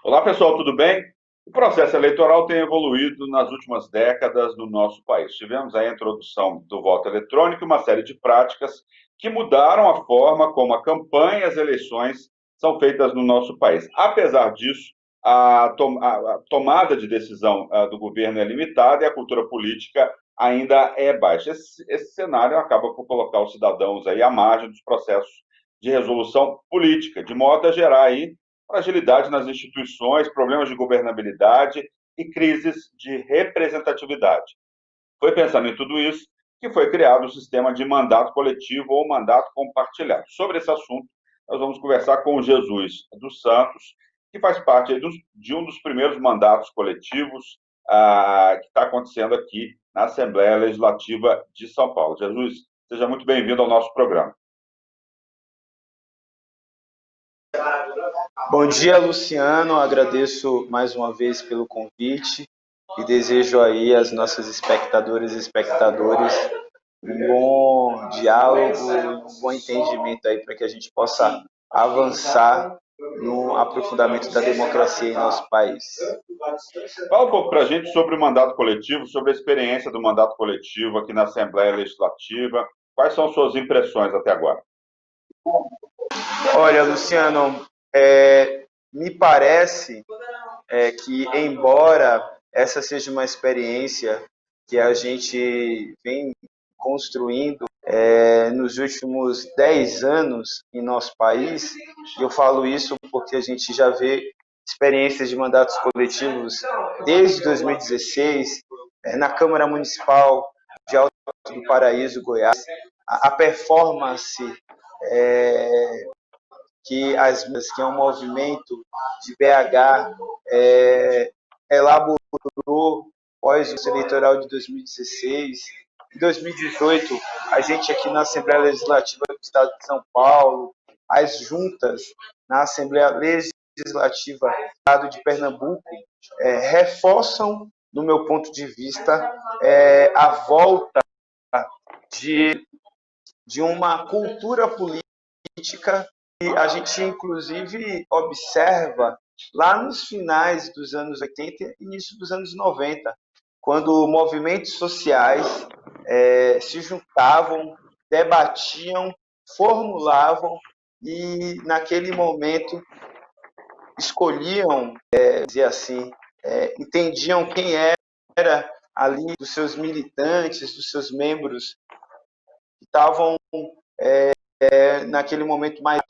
Olá, pessoal, tudo bem? O processo eleitoral tem evoluído nas últimas décadas no nosso país. Tivemos a introdução do voto eletrônico e uma série de práticas que mudaram a forma como a campanha e as eleições são feitas no nosso país. Apesar disso, a tomada de decisão do governo é limitada e a cultura política ainda é baixa. Esse cenário acaba por colocar os cidadãos aí à margem dos processos de resolução política, de modo a gerar aí fragilidade nas instituições, problemas de governabilidade e crises de representatividade. Foi pensando em tudo isso que foi criado o sistema de mandato coletivo ou mandato compartilhado. Sobre esse assunto, nós vamos conversar com o Jesus dos Santos, que faz parte de um dos primeiros mandatos coletivos que está acontecendo aqui na Assembleia Legislativa de São Paulo. Jesus, seja muito bem-vindo ao nosso programa. Bom dia, Luciano. Agradeço mais uma vez pelo convite e desejo aí às nossas espectadoras e espectadores um bom diálogo, um bom entendimento aí para que a gente possa avançar no aprofundamento da democracia em nosso país. Fala um pouco para a gente sobre o mandato coletivo, sobre a experiência do mandato coletivo aqui na Assembleia Legislativa. Quais são suas impressões até agora? Olha, Luciano, me parece que, embora essa seja uma experiência que a gente vem construindo nos últimos 10 anos em nosso país, e eu falo isso porque a gente já vê experiências de mandatos coletivos desde 2016, na Câmara Municipal de Alto do Paraíso, Goiás, a performance que é um movimento de BH elaborou pós o eleitoral de 2016. Em 2018, a gente aqui na Assembleia Legislativa do Estado de São Paulo, as juntas na Assembleia Legislativa do Estado de Pernambuco, reforçam, no meu ponto de vista, a volta de uma cultura política que a gente, inclusive, observa lá nos finais dos anos 80 e início dos anos 90, quando movimentos sociais se juntavam, debatiam, formulavam e, naquele momento, escolhiam, dizer assim, entendiam quem era ali dos seus militantes, dos seus membros que estavam naquele momento mais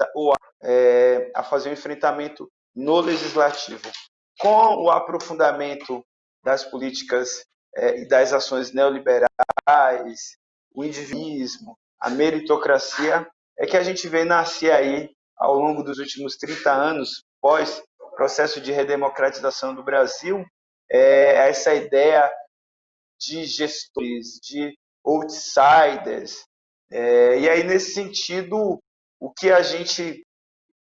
a fazer um enfrentamento no legislativo. Com o aprofundamento das políticas e das ações neoliberais, o individualismo, a meritocracia, é que a gente vê nascer aí, ao longo dos últimos 30 anos, pós processo de redemocratização do Brasil, essa ideia de gestores, de outsiders. E aí, nesse sentido, o que a gente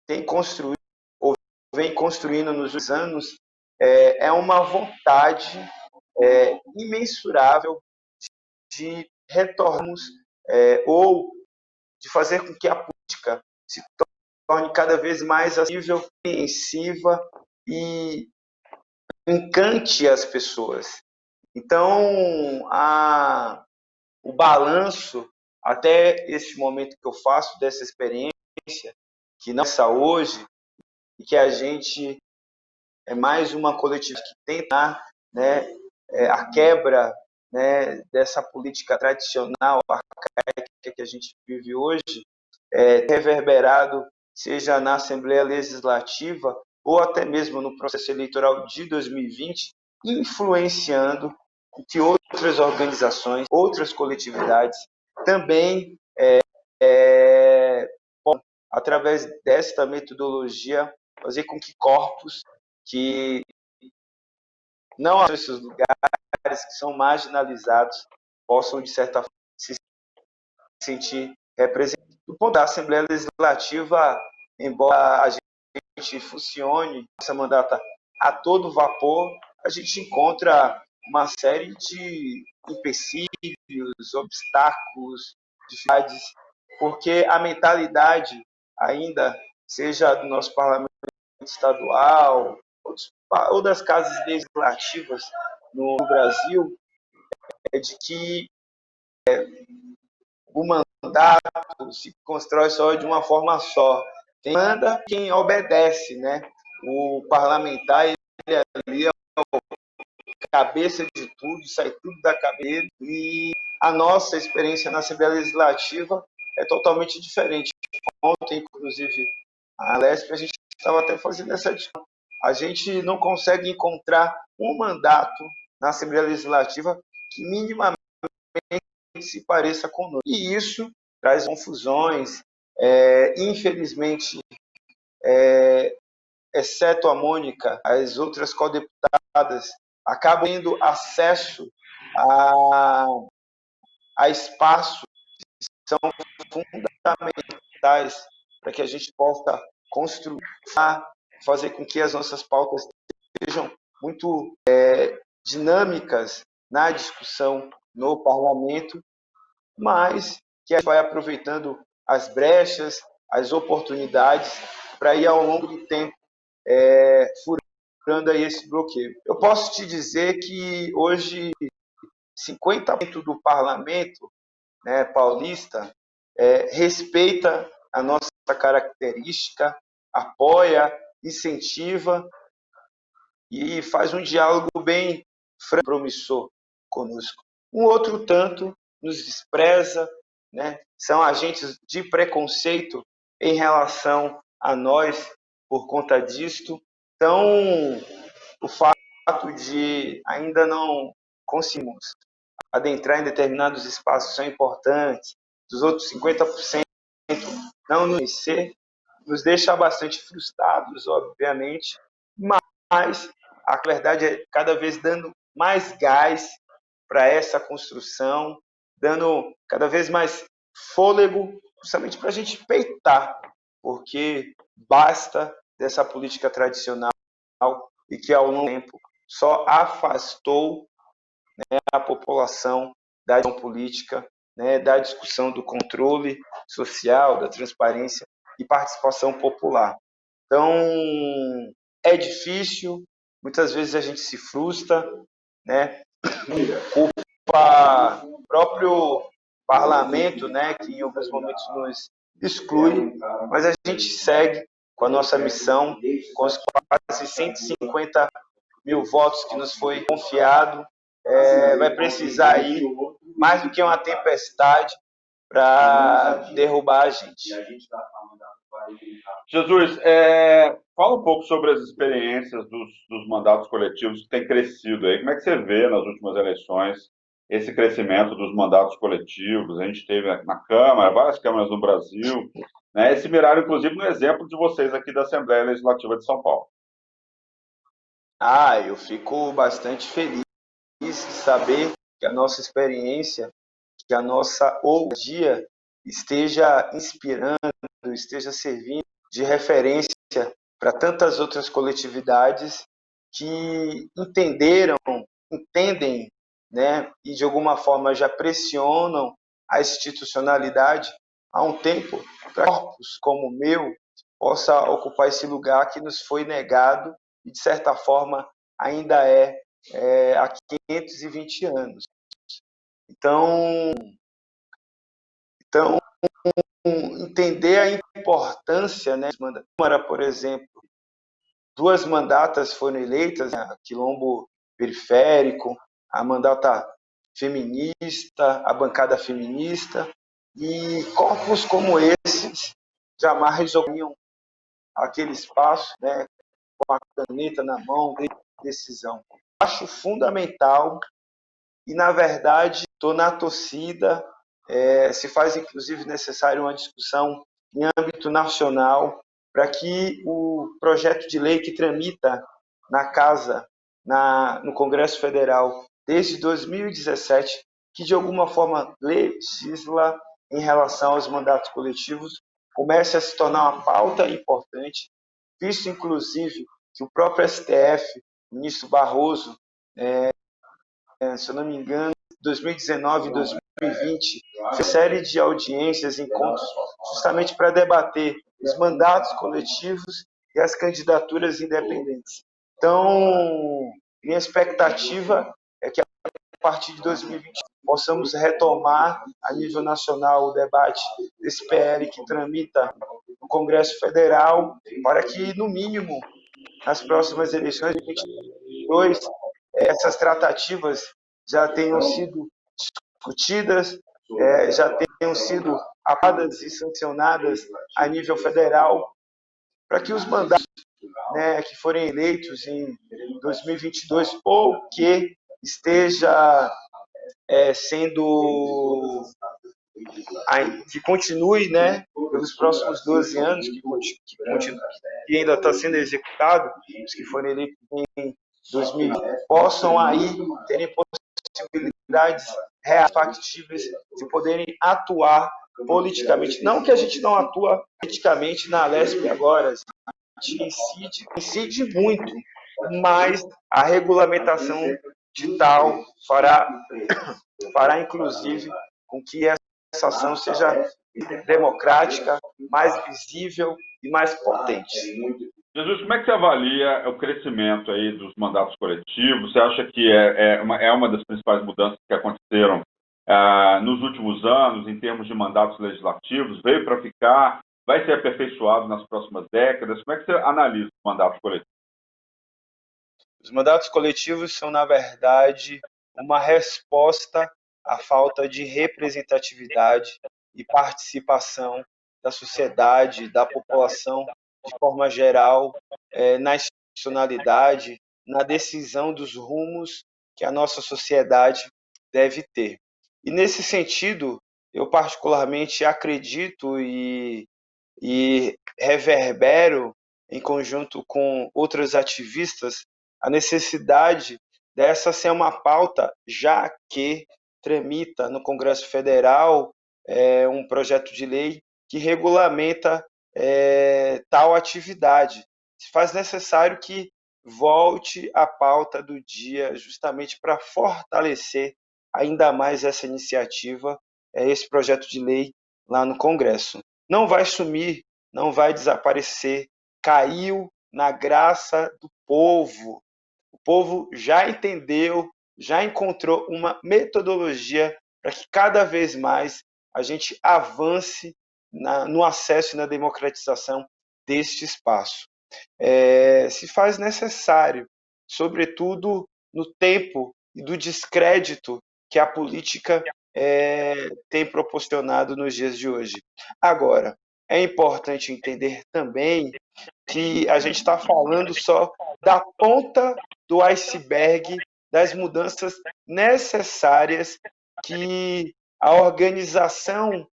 tem construído, ou vem construindo nos últimos anos, é uma vontade imensurável de retornos ou de fazer com que a política se torne cada vez mais acessível, compreensiva e encante as pessoas. Então, o balanço, até este momento que eu faço dessa experiência, que não é hoje, e que a gente é mais uma coletiva que tenta, né, a quebra, né, dessa política tradicional, arcaica que a gente vive hoje, reverberado, seja na Assembleia Legislativa ou até mesmo no processo eleitoral de 2020, influenciando o que outras organizações, outras coletividades também podem, através desta metodologia, fazer com que corpos que não são esses lugares, que são marginalizados, possam, de certa forma, se sentir representados. Do ponto da Assembleia Legislativa, embora a gente funcione, essa mandata a todo vapor, a gente encontra uma série de empecilhos, obstáculos, dificuldades, porque a mentalidade ainda, seja do nosso parlamento estadual, ou ou das casas legislativas no Brasil é de que o mandato se constrói só de uma forma só. Quem manda, quem obedece, né? O parlamentar, ele ali é a cabeça de tudo, sai tudo da cabeça, e a nossa experiência na Assembleia Legislativa é totalmente diferente. Ontem, inclusive, a Lesp, a gente estava até fazendo essa discussão. A gente não consegue encontrar um mandato na Assembleia Legislativa que minimamente se pareça conosco. E isso traz confusões. Infelizmente, exceto a Mônica, as outras codeputadas acabam tendo acesso a espaços que são fundamentais para que a gente possa construir, fazer com que as nossas pautas sejam muito dinâmicas na discussão no parlamento, mas que a gente vai aproveitando as brechas, as oportunidades para ir ao longo do tempo furando aí esse bloqueio. Eu posso te dizer que hoje 50% do parlamento, né, paulista respeita a nossa característica, apoia, incentiva e faz um diálogo bem promissor conosco. Um outro tanto nos despreza, né? São agentes de preconceito em relação a nós por conta disto. Então, o fato de ainda não conseguirmos adentrar em determinados espaços são importantes, dos outros 50% não nos conhecer, nos deixa bastante frustrados, obviamente, mas a verdade é cada vez dando mais gás para essa construção, dando cada vez mais fôlego, justamente para a gente peitar, porque basta dessa política tradicional e que ao longo do tempo só afastou, né, a população da discussão política, né, da discussão do controle social, da transparência e participação popular. Então, é difícil, muitas vezes a gente se frustra, né, culpa o próprio parlamento, né, que em alguns momentos nos exclui, mas a gente segue com a nossa missão, com os quase 150 mil votos que nos foi confiado. Vai precisar aí mais do que uma tempestade para derrubar a gente. Jesus, fala um pouco sobre as experiências dos mandatos coletivos que têm crescido aí. Como é que você vê nas últimas eleições esse crescimento dos mandatos coletivos? A gente teve na Câmara, várias câmaras no Brasil, né? Esse miraram, inclusive, no exemplo de vocês aqui da Assembleia Legislativa de São Paulo. Eu fico bastante feliz de saber que a nossa experiência, que a nossa ousadia esteja inspirando, esteja servindo de referência para tantas outras coletividades que entendem, né, e de alguma forma já pressionam a institucionalidade há um tempo para que corpos como o meu possa ocupar esse lugar que nos foi negado e, de certa forma, ainda há 520 anos. Então, entender a importância, né, da Câmara, por exemplo, 2 mandatas foram eleitas, né, Quilombo Periférico, a mandata feminista, a bancada feminista, e corpos como esses jamais ocupariam aquele espaço, né, com a caneta na mão, de decisão. Acho fundamental e, na verdade, estou na torcida. Se faz, inclusive, necessário uma discussão em âmbito nacional para que o projeto de lei que tramita na Casa, no Congresso Federal, desde 2017, que de alguma forma legisla em relação aos mandatos coletivos, comece a se tornar uma pauta importante, visto, inclusive, que o próprio STF, o ministro Barroso, se eu não me engano, 2019 e 2020, fez série de audiências, encontros, justamente para debater os mandatos coletivos e as candidaturas independentes. Então, minha expectativa é que a partir de 2020 possamos retomar a nível nacional o debate desse PL que tramita no Congresso Federal, para que, no mínimo, nas próximas eleições de 2022, essas tratativas já tenham sido discutidas, já tenham sido aprovadas e sancionadas a nível federal, para que os mandatos, né, que forem eleitos em 2022 ou que esteja sendo que continue, né, pelos próximos 12 anos, que ainda está sendo executado, os que forem eleitos em 2020, possam aí terem possibilidades reais, factíveis, de poderem atuar politicamente. Não que a gente não atua politicamente na Lesp agora, a gente incide muito, mas a regulamentação de tal fará inclusive com que essa ação seja democrática, mais visível e mais potente. Jesus, como é que você avalia o crescimento aí dos mandatos coletivos? Você acha que é uma das principais mudanças que aconteceram nos últimos anos, em termos de mandatos legislativos? Veio para ficar? Vai ser aperfeiçoado nas próximas décadas? Como é que você analisa os mandatos coletivos? Os mandatos coletivos são, na verdade, uma resposta à falta de representatividade e participação da sociedade, da população, de forma geral, na institucionalidade, na decisão dos rumos que a nossa sociedade deve ter. E, nesse sentido, eu particularmente acredito e reverbero, em conjunto com outros ativistas, a necessidade dessa ser uma pauta, já que tramita no Congresso Federal um projeto de lei que regulamenta tal atividade. Se faz necessário que volte à pauta do dia, justamente para fortalecer ainda mais essa iniciativa, esse projeto de lei lá no Congresso. Não vai sumir, não vai desaparecer, caiu na graça do povo. O povo já entendeu, já encontrou uma metodologia para que cada vez mais a gente avance no acesso e na democratização deste espaço. Se faz necessário, sobretudo no tempo e do descrédito que a política tem proporcionado nos dias de hoje. Agora, é importante entender também que a gente está falando só da ponta do iceberg das mudanças necessárias que a organização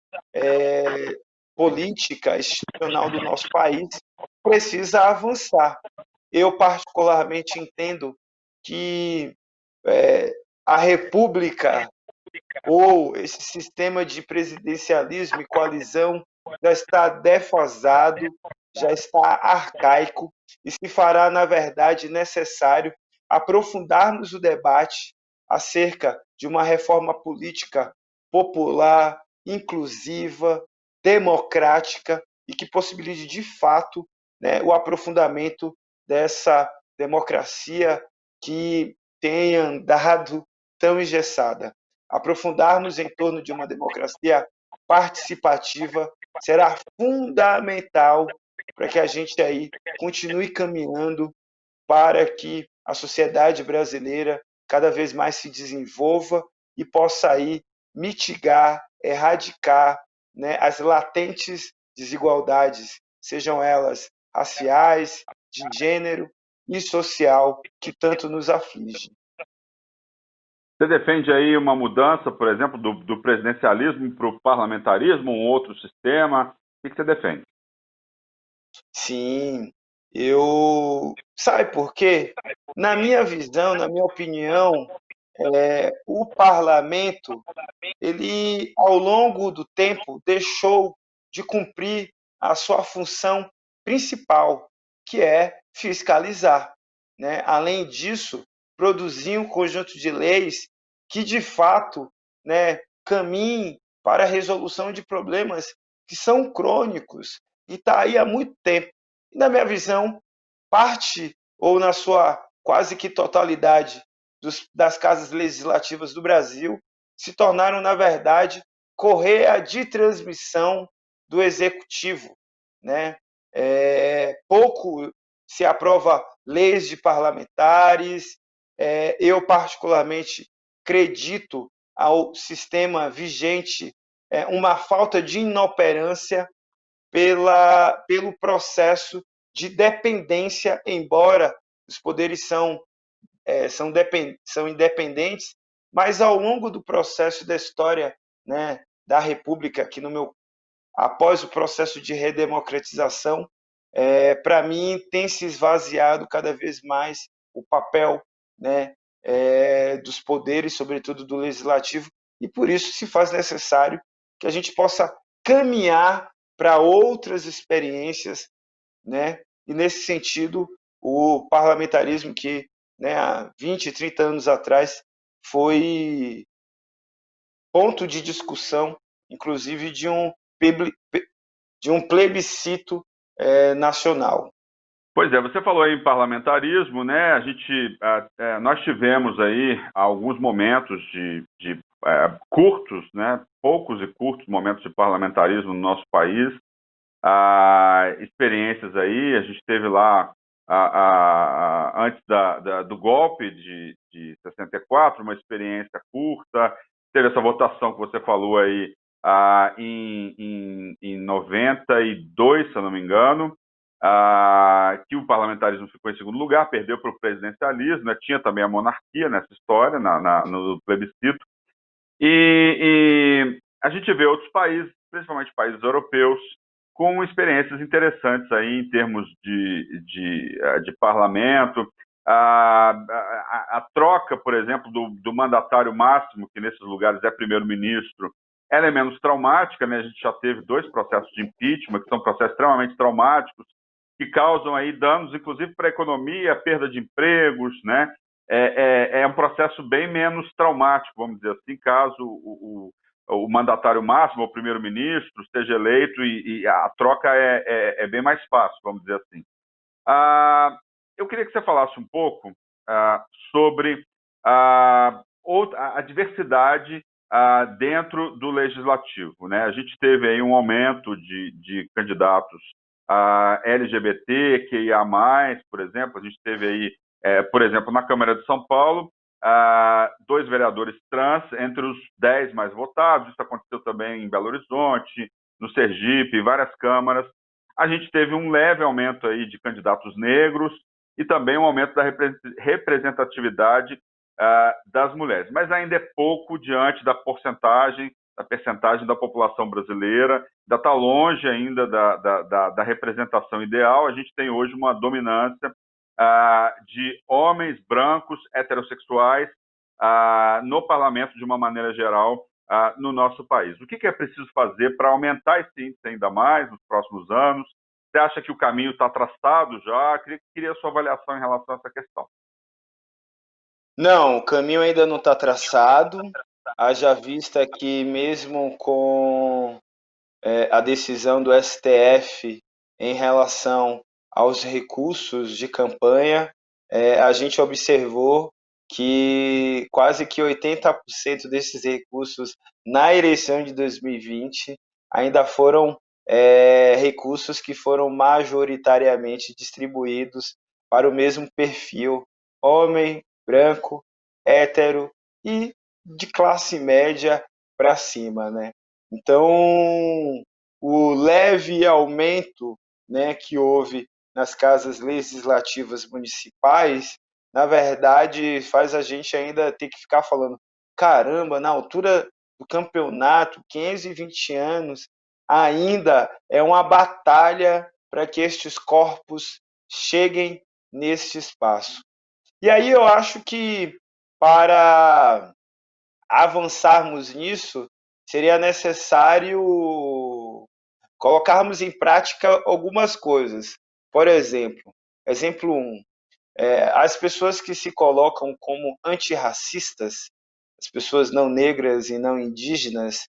política institucional do nosso país precisa avançar. Eu, particularmente, entendo que a República ou esse sistema de presidencialismo e coalizão já está defasado, já está arcaico e se fará, na verdade, necessário aprofundarmos o debate acerca de uma reforma política popular, inclusiva, democrática e que possibilite, de fato, né, o aprofundamento dessa democracia que tem andado tão engessada. Aprofundarmos em torno de uma democracia participativa será fundamental para que a gente aí continue caminhando para que a sociedade brasileira cada vez mais se desenvolva e possa aí mitigar, erradicar, né, as latentes desigualdades, sejam elas raciais, de gênero e social, que tanto nos afligem. Você defende aí uma mudança, por exemplo, do presidencialismo para o parlamentarismo, um outro sistema? O que você defende? Sim, sabe por quê? Na minha visão, na minha opinião, o parlamento, ele, ao longo do tempo, deixou de cumprir a sua função principal, que é fiscalizar, né? Além disso, produzir um conjunto de leis que, de fato, né, caminhem para a resolução de problemas que são crônicos e está aí há muito tempo. E, na minha visão, parte ou na sua quase que totalidade das casas legislativas do Brasil, se tornaram, na verdade, correia de transmissão do executivo, né? Pouco se aprova leis de parlamentares. Eu, particularmente, acredito ao sistema vigente uma falta de inoperância pelo processo de dependência, embora os poderes são independentes, mas ao longo do processo da história, né, da República, que após o processo de redemocratização, para mim tem se esvaziado cada vez mais o papel, né, dos poderes, sobretudo do legislativo, e por isso se faz necessário que a gente possa caminhar para outras experiências, né? E nesse sentido, o parlamentarismo que, né, há 20, 30 anos atrás foi ponto de discussão, inclusive de um plebiscito nacional. Pois é, você falou aí em parlamentarismo, né? Nós tivemos aí alguns momentos de curtos, né? Poucos e curtos momentos de parlamentarismo no nosso país. Experiências aí, a gente teve lá antes do golpe de 64, uma experiência curta, teve essa votação que você falou aí em 92, se eu não me engano, que o parlamentarismo ficou em segundo lugar, perdeu para o presidencialismo, né? Tinha também a monarquia nessa história, no plebiscito, e a gente vê outros países, principalmente países europeus, com experiências interessantes aí em termos de parlamento. A troca, por exemplo, do mandatário máximo, que nesses lugares é primeiro-ministro, ela é menos traumática, né? A gente já teve 2 processos de impeachment, que são processos extremamente traumáticos, que causam aí danos, inclusive para a economia, perda de empregos, né? É um processo bem menos traumático, vamos dizer assim, caso o mandatário máximo, o primeiro-ministro, esteja eleito e a troca é bem mais fácil, vamos dizer assim. Eu queria que você falasse um pouco sobre a diversidade dentro do legislativo, né? A gente teve aí um aumento de candidatos LGBT, QIA+, por exemplo. A gente teve aí, por exemplo, na Câmara de São Paulo, 2 vereadores trans entre os 10 mais votados. Isso aconteceu também em Belo Horizonte, no Sergipe, em várias câmaras. A gente teve um leve aumento aí de candidatos negros e também um aumento da representatividade das mulheres. Mas ainda é pouco diante da percentagem da população brasileira, ainda está longe ainda da representação ideal. A gente tem hoje uma dominância de homens brancos heterossexuais no parlamento de uma maneira geral no nosso país. O que é preciso fazer para aumentar esse índice ainda mais nos próximos anos? Você acha que o caminho está traçado já? Queria a sua avaliação em relação a essa questão. Não, o caminho ainda não está traçado. Haja vista que mesmo com a decisão do STF em relação aos recursos de campanha, a gente observou que quase que 80% desses recursos na eleição de 2020 ainda foram recursos que foram majoritariamente distribuídos para o mesmo perfil, homem, branco, hétero e de classe média para cima, né? Então, o leve aumento, né, que houve nas casas legislativas municipais, na verdade, faz a gente ainda ter que ficar falando: caramba, na altura do campeonato, 520 anos, ainda é uma batalha para que estes corpos cheguem neste espaço. E aí eu acho que para avançarmos nisso, seria necessário colocarmos em prática algumas coisas. Por exemplo, exemplo 1, as pessoas que se colocam como antirracistas, as pessoas não negras e não indígenas,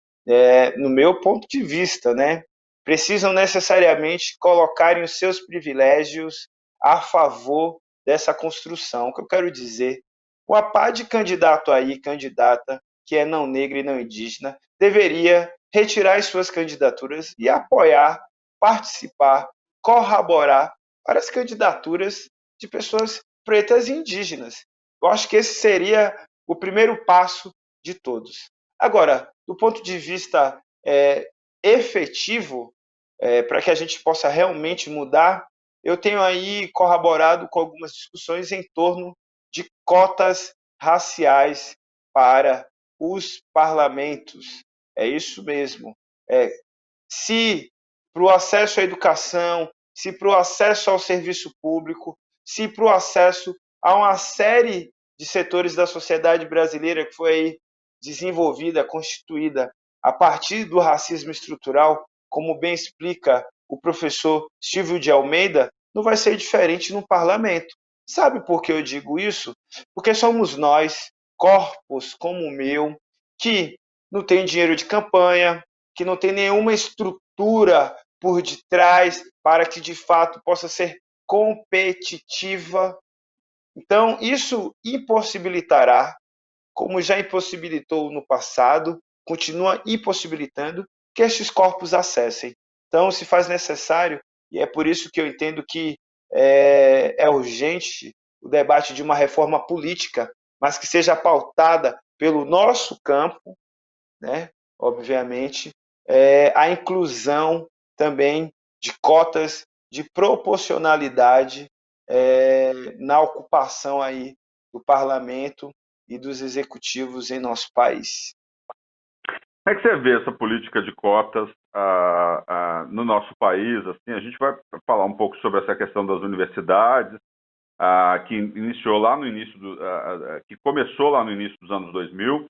no meu ponto de vista, né, precisam necessariamente colocarem os seus privilégios a favor dessa construção. O que eu quero dizer, uma pá de candidato aí, candidata, que é não negra e não indígena, deveria retirar as suas candidaturas e apoiar, participar, corroborar para as candidaturas de pessoas pretas e indígenas. Eu acho que esse seria o primeiro passo de todos. Agora, do ponto de vista efetivo, para que a gente possa realmente mudar, eu tenho aí corroborado com algumas discussões em torno de cotas raciais para os parlamentos. É isso mesmo. Se para o acesso à educação, se para o acesso ao serviço público, se para o acesso a uma série de setores da sociedade brasileira que foi aí desenvolvida, constituída a partir do racismo estrutural, como bem explica o professor Silvio de Almeida, não vai ser diferente no parlamento. Sabe por que eu digo isso? Porque somos nós, corpos como o meu, que não tem dinheiro de campanha, que não tem nenhuma estrutura por detrás para que de fato possa ser competitiva. Então, isso impossibilitará, como já impossibilitou no passado, continua impossibilitando que estes corpos acessem. Então, se faz necessário, e é por isso que eu entendo que é urgente o debate de uma reforma política, mas que seja pautada pelo nosso campo, né? Obviamente, a inclusão também de cotas de proporcionalidade na ocupação aí do parlamento e dos executivos em nosso país. Como é que você vê essa política de cotas no nosso país? Assim, a gente vai falar um pouco sobre essa questão das universidades, que iniciou lá no início que começou lá no início dos anos 2000.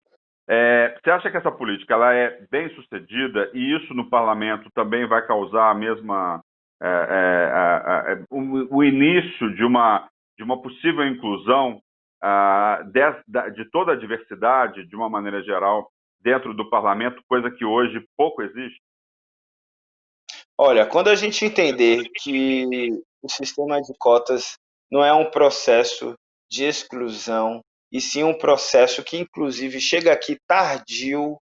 Você acha que essa política ela é bem sucedida e isso no parlamento também vai causar a mesma o início de uma possível inclusão de toda a diversidade de uma maneira geral dentro do parlamento, coisa que hoje pouco existe? Olha, quando a gente entender que o sistema de cotas não é um processo de exclusão, e sim um processo que, inclusive, chega aqui tardio,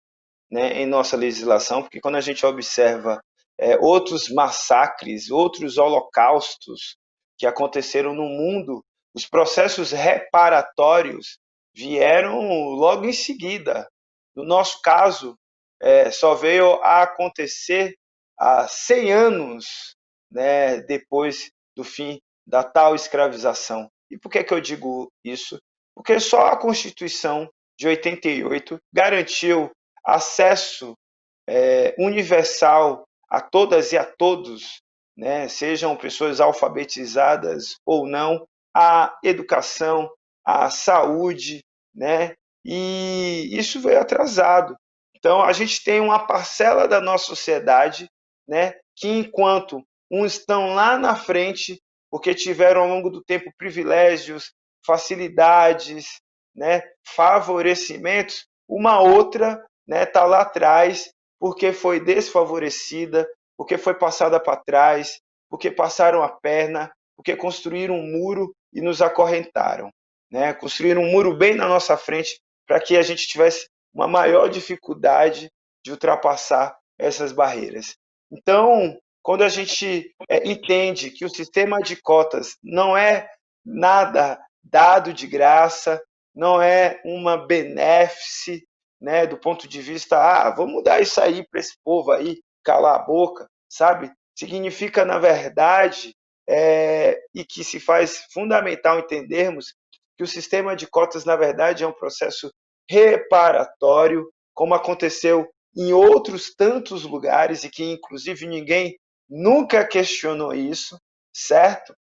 né, em nossa legislação, porque quando a gente observa outros massacres, outros holocaustos que aconteceram no mundo, os processos reparatórios vieram logo em seguida. No nosso caso, só veio a acontecer há 100 anos, né, depois do fim da tal escravização. E por que eu digo isso? Porque só a Constituição de 88 garantiu acesso universal a todas e a todos, né, sejam pessoas alfabetizadas ou não, à educação, à saúde, né, e isso veio atrasado. Então, a gente tem uma parcela da nossa sociedade, né, que enquanto uns estão lá na frente, porque tiveram ao longo do tempo privilégios, facilidades, né, favorecimentos, uma outra está lá atrás porque foi desfavorecida, porque foi passada para trás, porque passaram a perna, porque construíram um muro e nos acorrentaram. Né? Construíram um muro bem na nossa frente para que a gente tivesse uma maior dificuldade de ultrapassar essas barreiras. Então, quando a gente entende que o sistema de cotas não é nada dado de graça, não é uma benéfice, né, do ponto de vista, vamos mudar isso aí para esse povo aí, calar a boca, sabe? Significa, na verdade, e que se faz fundamental entendermos que o sistema de cotas, na verdade, é um processo reparatório, como aconteceu em outros tantos lugares e que, inclusive, ninguém nunca questionou isso, certo?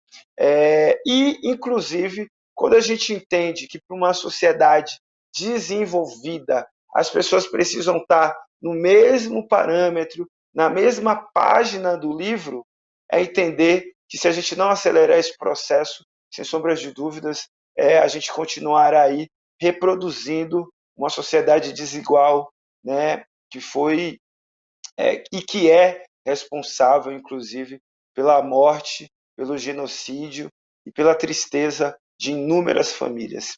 E, inclusive, quando a gente entende que para uma sociedade desenvolvida, as pessoas precisam estar no mesmo parâmetro, na mesma página do livro, é entender que se a gente não acelerar esse processo, sem sombras de dúvidas, a gente continuará aí reproduzindo uma sociedade desigual, né, que foi e que é responsável, inclusive, pela morte, pelo genocídio e pela tristeza de inúmeras famílias.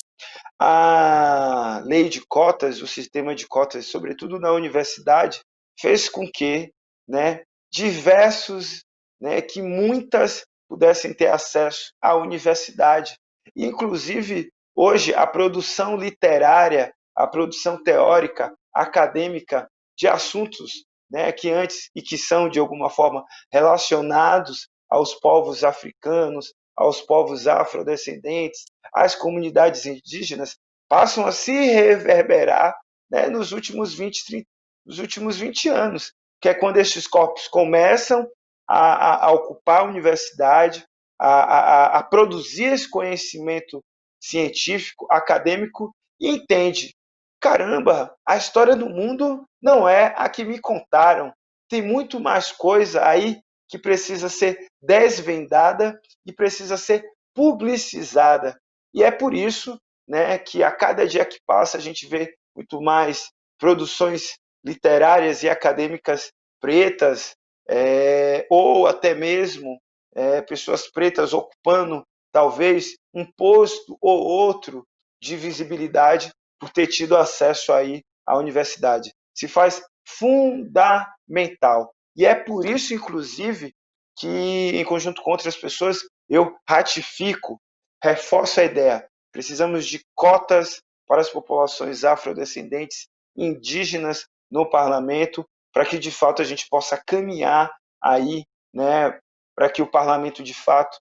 A lei de cotas, o sistema de cotas, sobretudo na universidade, fez com que, né, diversos, né, que muitas pudessem ter acesso à universidade. Inclusive, hoje, a produção literária, a produção teórica, acadêmica de assuntos, né, que antes e que são, de alguma forma, relacionados aos povos africanos, aos povos afrodescendentes, às comunidades indígenas, passam a se reverberar, né, nos últimos 20 anos, que é quando estes corpos começam a ocupar a universidade, a produzir esse conhecimento científico, acadêmico, e entende, caramba, a história do mundo não é a que me contaram, tem muito mais coisa aí que precisa ser desvendada e precisa ser publicizada. E é por isso, né, que a cada dia que passa a gente vê muito mais produções literárias e acadêmicas pretas, ou até mesmo pessoas pretas ocupando talvez um posto ou outro de visibilidade por ter tido acesso aí à universidade. Se faz fundamental. E é por isso, inclusive, que, em conjunto com outras pessoas, eu ratifico, reforço a ideia. Precisamos de cotas para as populações afrodescendentes, indígenas no parlamento, para que de fato a gente possa caminhar aí, né, para que o parlamento de fato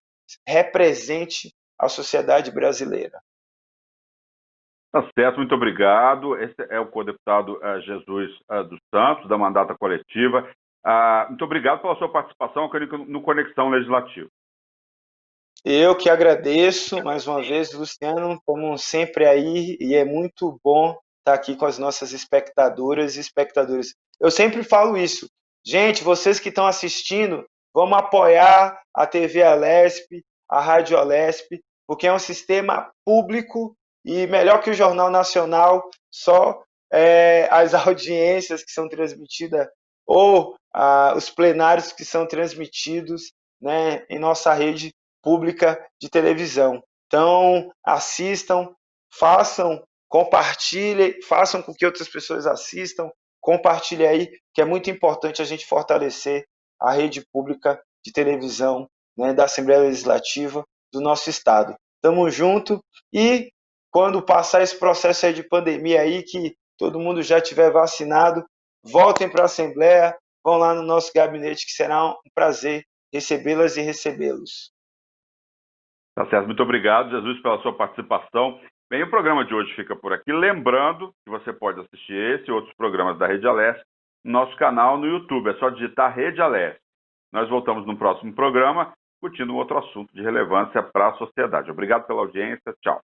represente a sociedade brasileira. Tá certo, muito obrigado. Esse é o co-deputado Jesus dos Santos, da Mandata Coletiva. Muito obrigado pela sua participação no Conexão Legislativa. Eu que agradeço mais uma vez, Luciano, como sempre aí, e é muito bom estar aqui com as nossas espectadoras e espectadores. Eu sempre falo isso. Gente, vocês que estão assistindo, vamos apoiar a TV Alesp, a Rádio Alesp, porque é um sistema público e melhor que o Jornal Nacional, só as audiências que são transmitidas ou os plenários que são transmitidos, né, em nossa rede pública de televisão. Então, assistam, façam, compartilhem, façam com que outras pessoas assistam, compartilhem aí, que é muito importante a gente fortalecer a rede pública de televisão, né, da Assembleia Legislativa do nosso estado. Tamo junto e quando passar esse processo aí de pandemia aí, que todo mundo já tiver vacinado, voltem para a Assembleia, vão lá no nosso gabinete, que será um prazer recebê-las e recebê-los. Tá certo, muito obrigado, Jesus, pela sua participação. Bem, o programa de hoje fica por aqui. Lembrando que você pode assistir esse e outros programas da Rede Alesp no nosso canal no YouTube. É só digitar Rede Alesp. Nós voltamos no próximo programa, discutindo um outro assunto de relevância para a sociedade. Obrigado pela audiência. Tchau.